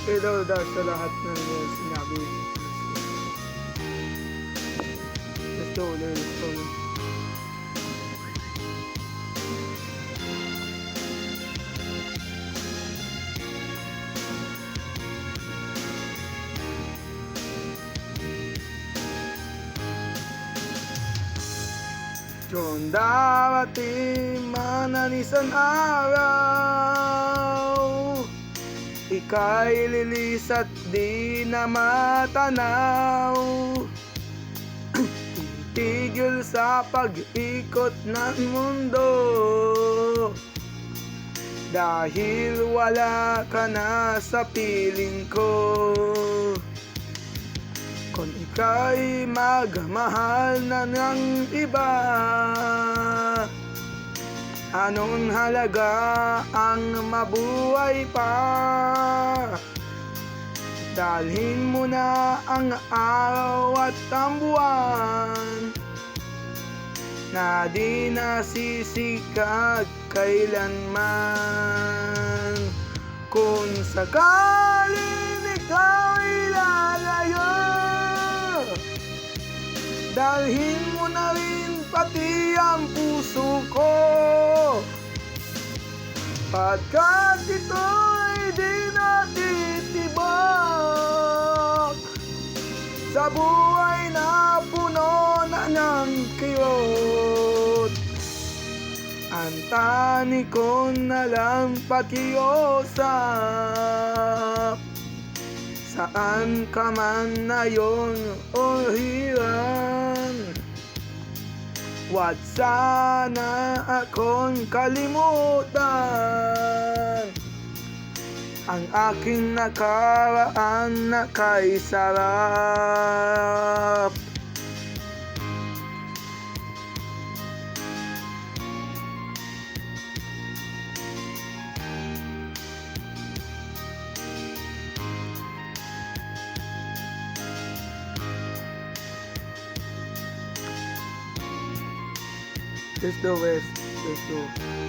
Hello daw sa lahat ng sinabi. Let's go, let's go. Kung darating man ang isang araw, ika'y lilis at di na matanaw. Titigil sa pag-ikot ng mundo, dahil wala ka na sa piling ko. Kung ika'y magmahal na ng iba, anong halaga ang mabuhay pa? Dalhin mo na ang araw at ang buwan, na di nasisikat kailanman. Kung sakaling ika'y lalayo, dalhin mo na rin pati ang puso ko, pagkat ito'y di natitibak sa buhay na puno na ng kirot. Ang tani ko na lang pakiusap, saan ka man ngayon o hiran, huwag sana akong kalimutan ang aking nakaraan na kay sarap. Let's do West, let's go,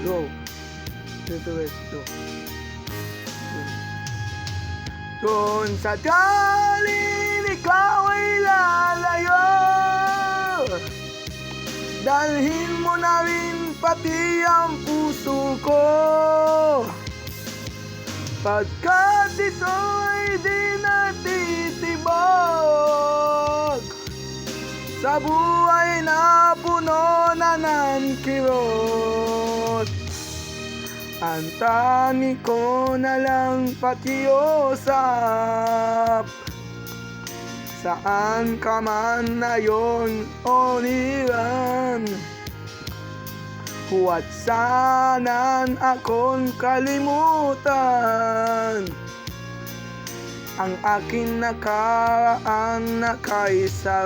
go. Let's do West, go. Kung sakaling ikaw ay lalayo, dalhin mo na rin pati ang puso ko, pagkat ito'y di natitibag sa buhay na puno na ng kirot. Ang tani ko na lang pakiusap, saan ka man ngayon o niran, huwag sanang akong kalimutan ang aking nakaraan na kay sarap.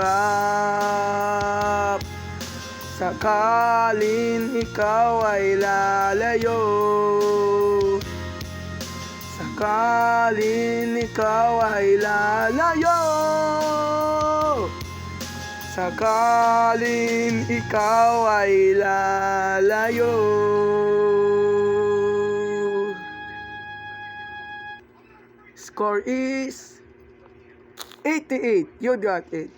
Sakaling ikaw ay lalayo, sakaling ikaw ay lalayo, sakaling ikaw ay lalayo. Score is 88. You got it.